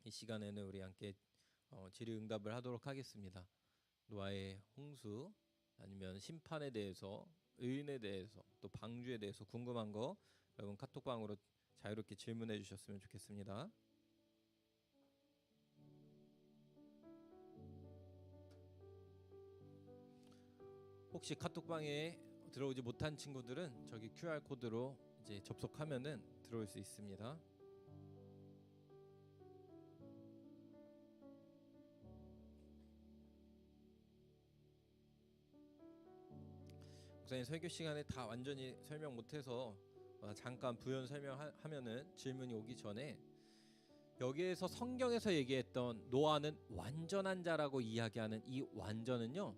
이 시간에는 우리 함께 질의응답을 하도록 하겠습니다. 노아의 홍수 아니면 심판에 대해서, 의인에 대해서, 또 방주에 대해서 궁금한 거 여러분 카톡방으로 자유롭게 질문해 주셨으면 좋겠습니다. 혹시 카톡방에 들어오지 못한 친구들은 저기 QR 코드로 이제 접속하면은 들어올 수 있습니다. 목사님 설교 시간에 다 완전히 설명 못해서 잠깐 부연 설명하면은 질문이 오기 전에 여기에서 성경에서 얘기했던 노아는 완전한 자라고 이야기하는 이 완전은요,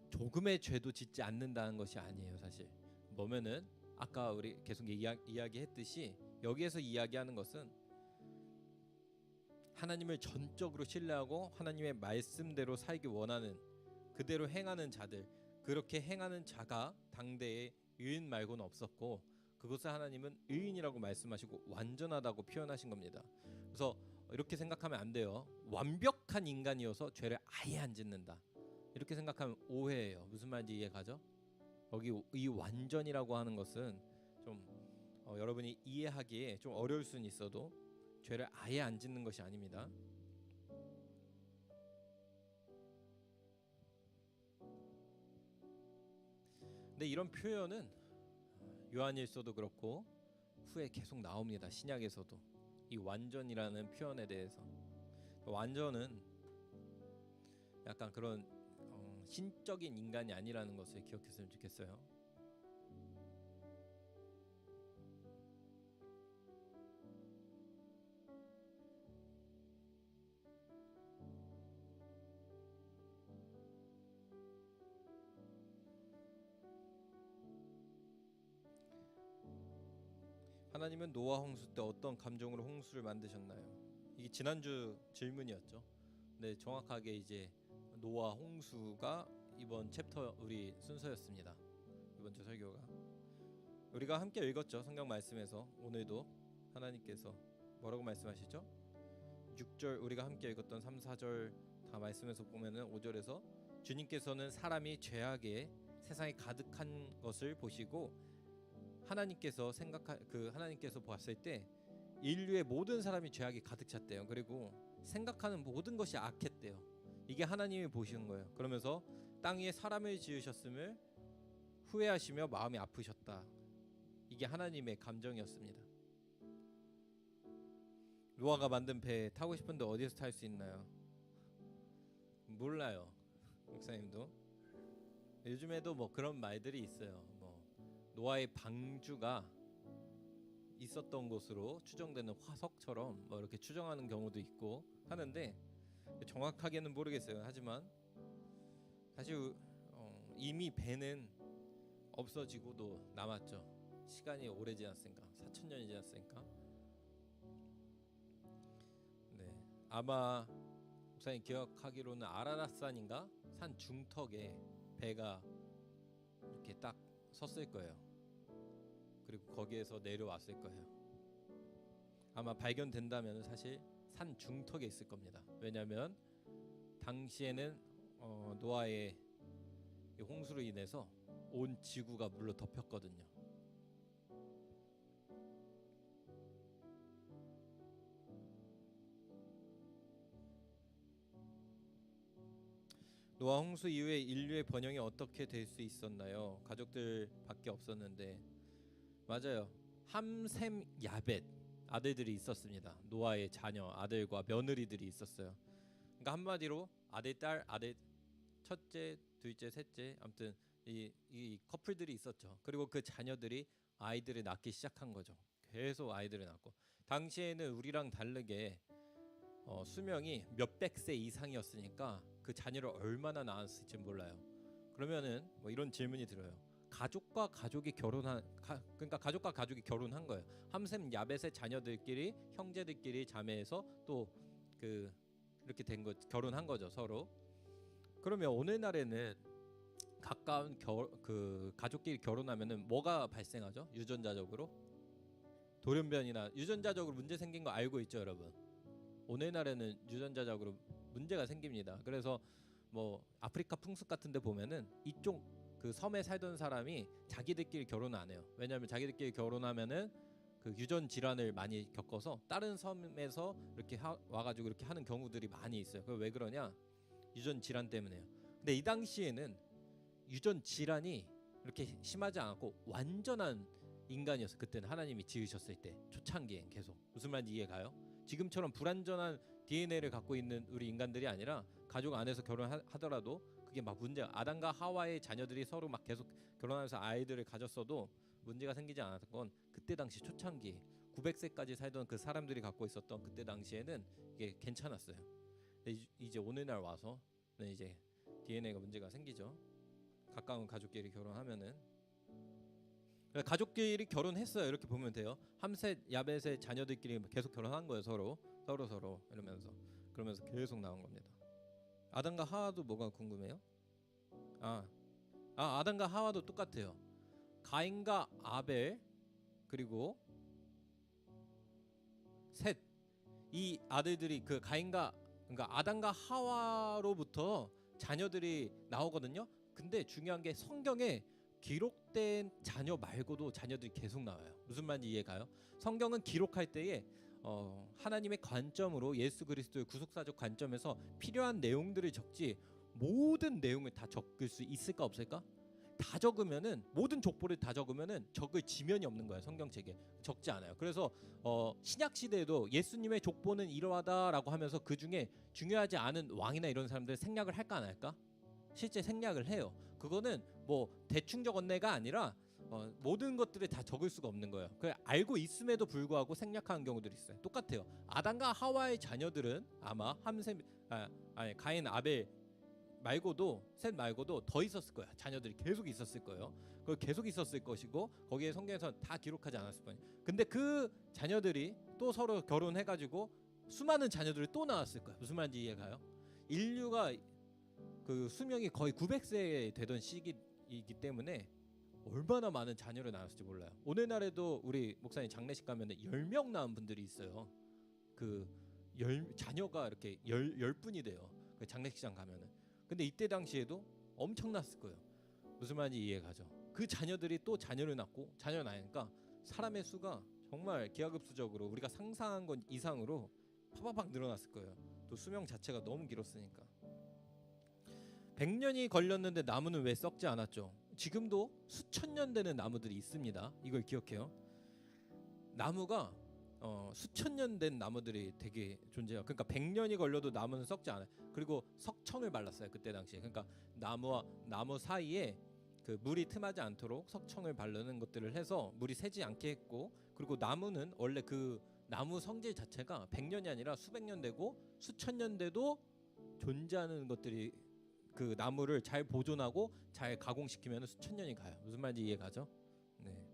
조금의 죄도 짓지 않는다는 것이 아니에요. 사실 뭐면은 아까 우리 계속 이야기했듯이 여기에서 이야기하는 것은 하나님을 전적으로 신뢰하고 하나님의 말씀대로 살기 원하는, 그대로 행하는 자들, 그렇게 행하는 자가 당대에 의인 말고는 없었고, 그것을 하나님은 의인이라고 말씀하시고 완전하다고 표현하신 겁니다. 그래서 이렇게 생각하면 안 돼요. 완벽한 인간이어서 죄를 아예 안 짓는다, 이렇게 생각하면 오해예요. 무슨 말인지 이해가죠? 여기 이 완전이라고 하는 것은 좀 여러분이 이해하기에 좀 어려울 수는 있어도 죄를 아예 안 짓는 것이 아닙니다. 근데 이런 표현은 요한일서도 그렇고 후에 계속 나옵니다. 신약에서도 이 완전이라는 표현에 대해서. 완전은 약간 그런 신적인 인간이 아니라는 것을 기억했으면 좋겠어요. 하나님은 노아 홍수 때 어떤 감정으로 홍수를 만드셨나요? 이게 지난주 질문이었죠. 네, 정확하게 이제 노아 홍수가 이번 챕터 우리 순서였습니다. 이번 주 설교가 우리가 함께 읽었죠. 성경 말씀에서 오늘도 하나님께서 뭐라고 말씀하시죠? 6절 우리가 함께 읽었던 3, 4절 다 말씀에서 보면은 5절에서 주님께서는 사람이 죄악에 세상에 가득한 것을 보시고 하나님께서 하나님께서 봤을 때 인류의 모든 사람이 죄악이 가득 찼대요. 그리고 생각하는 모든 것이 악했대요. 이게 하나님이 보시는 거예요. 그러면서 땅 위에 사람을 지으셨음을 후회하시며 마음이 아프셨다. 이게 하나님의 감정이었습니다. 노아가 만든 배 타고 싶은데 어디서 탈 수 있나요? 몰라요. 목사님도 요즘에도 뭐 그런 말들이 있어요. 뭐 노아의 방주가 있었던 곳으로 추정되는 화석처럼 뭐 이렇게 추정하는 경우도 있고 하는데 정확하게는 모르겠어요. 하지만 사실 이미 배는 없어지고도 남았죠. 시간이 오래 지났으니까, 4,000년이 지났으니까. 네, 아마 목사님 기억하기로는 아라랏산인가 산 중턱에 배가 이렇게 딱 섰을 거예요. 그리고 거기에서 내려왔을 거예요. 아마 발견된다면 사실 산 중턱에 있을 겁니다. 왜냐하면 당시에는 노아의 홍수로 인해서 온 지구가 물로 덮였거든요. 노아 홍수 이후에 인류의 번영이 어떻게 될 수 있었나요? 가족들밖에 없었는데. 맞아요. 함셈 야벳 아들들이 있었습니다. 노아의 자녀 아들과 며느리들이 있었어요. 그러니까 한마디로 아들, 딸, 아들, 첫째, 둘째, 셋째, 아무튼 이 커플들이 있었죠. 그리고 그 자녀들이 아이들을 낳기 시작한 거죠. 계속 아이들을 낳고, 당시에는 우리랑 다르게 수명이 몇백 세 이상이었으니까 그 자녀를 얼마나 낳았을지 몰라요. 그러면은 뭐 이런 질문이 들어요. 가족과 가족이 그러니까 가족과 가족이 결혼한 거예요. 함셈 야벳의 자녀들끼리, 형제들끼리 자매해서 또 이렇게 된 거, 결혼한 거죠, 서로. 그러면 오늘날에는 가까운 가족끼리 결혼하면은 뭐가 발생하죠? 유전자적으로 돌연변이나 유전자적으로 문제 생긴 거 알고 있죠, 여러분? 오늘날에는 유전자적으로 문제가 생깁니다. 그래서 뭐 아프리카 풍습 같은데 보면은 이쪽 그 섬에 살던 사람이 자기들끼리 결혼 안 해요. 왜냐하면 자기들끼리 결혼하면은 그 유전 질환을 많이 겪어서 다른 섬에서 이렇게 와가지고 이렇게 하는 경우들이 많이 있어요. 그 왜 그러냐? 유전 질환 때문에요. 근데 이 당시에는 유전 질환이 이렇게 심하지 않았고 완전한 인간이었어요. 그때는 하나님이 지으셨을 때 초창기엔 계속. 무슨 말인지 이해가요? 지금처럼 불완전한 DNA를 갖고 있는 우리 인간들이 아니라 가족 안에서 결혼하더라도 그게 막 문제가, 아담과 하와의 자녀들이 서로 막 계속 결혼하면서 아이들을 가졌어도 문제가 생기지 않았던 건 그때 당시 초창기 900세까지 살던 그 사람들이 갖고 있었던 그때 당시에는 이게 괜찮았어요. 근데 이제 오늘날 와서 이제 DNA가 문제가 생기죠. 가까운 가족끼리 결혼하면은. 가족끼리 결혼했어요. 이렇게 보면 돼요. 함셋, 야벳의 자녀들끼리 계속 결혼한 거예요. 서로 이러면서 그러면서 계속 나온 겁니다. 아담과 하와도 뭐가 궁금해요? 아담과 하와도 똑같아요. 가인과 아벨 그리고 셋, 이 아들들이 그 가인과, 그러니까 아담과 하와로부터 자녀들이 나오거든요. 근데 중요한 게 성경에 기록된 자녀 말고도 자녀들이 계속 나와요. 무슨 말인지 이해가요? 성경은 기록할 때에 하나님의 관점으로 예수 그리스도의 구속사적 관점에서 필요한 내용들을 적지 모든 내용을 다 적을 수 있을까 없을까? 다 적으면은, 모든 족보를 다 적으면은 적을 지면이 없는 거예요. 성경책에 적지 않아요. 그래서 신약 시대에도 예수님의 족보는 이러하다라고 하면서 그 중에 중요하지 않은 왕이나 이런 사람들 생략을 할까 안 할까? 실제 생략을 해요. 그거는 뭐 대충 적었네가 아니라 모든 것들을 다 적을 수가 없는 거예요. 그 알고 있음에도 불구하고 생략하는 경우들이 있어요. 똑같아요. 아담과 하와의 자녀들은 아마 가인, 아벨 말고도, 셋 말고도 더 있었을 거야. 자녀들이 계속 있었을 거예요. 그 계속 있었을 것이고 거기에 성경에서 다 기록하지 않았을 거예요. 근데 그 자녀들이 또 서로 결혼해가지고 수많은 자녀들이 또 나왔을 거야. 무슨 말인지 이해가요? 인류가 그 수명이 거의 900세 되던 시기이기 때문에 얼마나 많은 자녀를 낳았을지 몰라요. 오늘날에도 우리 목사님 장례식 가면 10명 낳은 분들이 있어요. 그 자녀가 이렇게 10분이 돼요. 그 장례식장 가면은. 근데 이때 당시에도 엄청났을 거예요. 무슨 말인지 이해가죠? 그 자녀들이 또 자녀를 낳고 자녀를 낳으니까 사람의 수가 정말 기하급수적으로 우리가 상상한 것 이상으로 파파팍 늘어났을 거예요. 또 수명 자체가 너무 길었으니까. 100년이 걸렸는데 나무는 왜 썩지 않았죠? 지금도 수천 년 되는 나무들이 있습니다. 이걸 기억해요. 나무가 수천 년 된 나무들이 되게 존재해요. 그러니까 100년이 걸려도 나무는 썩지 않아요. 그리고 석청을 발랐어요. 그때 당시에. 그러니까 나무와 나무 사이에 그 물이 틈하지 않도록 석청을 바르는 것들을 해서 물이 새지 않게 했고, 그리고 나무는 원래 그 나무 성질 자체가 100년이 아니라 수백 년 되고 수천 년 돼도 존재하는 것들이, 그 나무를 잘 보존하고 잘 가공시키면 수천 년이 가요. 무슨 말인지 이해가죠? 네.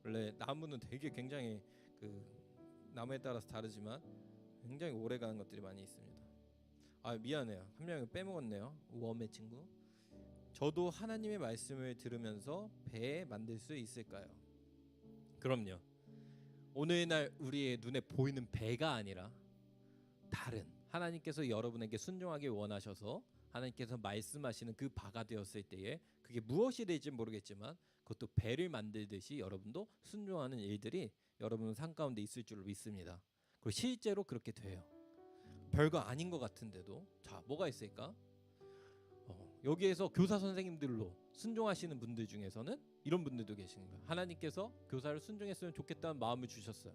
원래 나무는 되게 굉장히 그 나무에 따라서 다르지만 굉장히 오래가는 것들이 많이 있습니다. 미안해요. 한 명을 빼먹었네요. 웜의 친구. 저도 하나님의 말씀을 들으면서 배 만들 수 있을까요? 그럼요. 오늘날 우리의 눈에 보이는 배가 아니라 다른, 하나님께서 여러분에게 순종하길 원하셔서 하나님께서 말씀하시는 그 바가 되었을 때에 그게 무엇이 될지 모르겠지만 그것도 배를 만들듯이 여러분도 순종하는 일들이 여러분 삶 가운데 있을 줄로 믿습니다. 그리고 실제로 그렇게 돼요. 별거 아닌 것 같은데도. 자, 뭐가 있을까? 여기에서 교사 선생님들로 순종하시는 분들 중에서는 이런 분들도 계시는 거예요. 하나님께서 교사를 순종했으면 좋겠다는 마음을 주셨어요.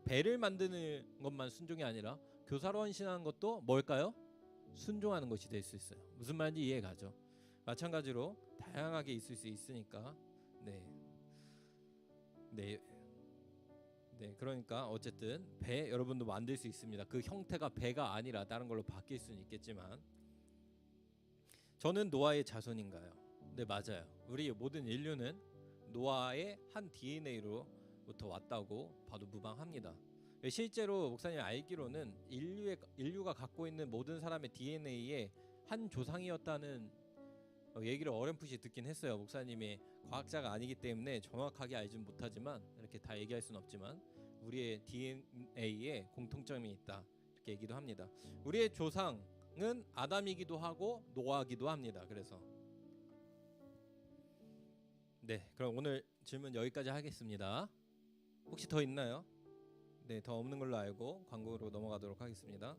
배를 만드는 것만 순종이 아니라 교사로 헌신하는 것도 뭘까요? 순종하는 것이 될 수 있어요. 무슨 말인지 이해가죠? 마찬가지로 다양하게 있을 수 있으니까. 네. 그러니까 어쨌든 배 여러분도 만들 수 있습니다. 그 형태가 배가 아니라 다른 걸로 바뀔 수는 있겠지만. 저는 노아의 자손인가요? 네, 맞아요. 우리 모든 인류는 노아의 한 DNA로부터 왔다고 봐도 무방합니다. 실제로 목사님 알기로는 인류가 갖고 있는 모든 사람의 DNA의 한 조상이었다는 얘기를 어렴풋이 듣긴 했어요. 목사님이 과학자가 아니기 때문에 정확하게 알지는 못하지만, 이렇게 다 얘기할 수는 없지만 우리의 DNA에 공통점이 있다, 이렇게 얘기도 합니다. 우리의 조상은 아담이기도 하고 노아기도 합니다. 그래서 네, 그럼 오늘 질문 여기까지 하겠습니다. 혹시 더 있나요? 네, 더 없는 걸로 알고 광고로 넘어가도록 하겠습니다.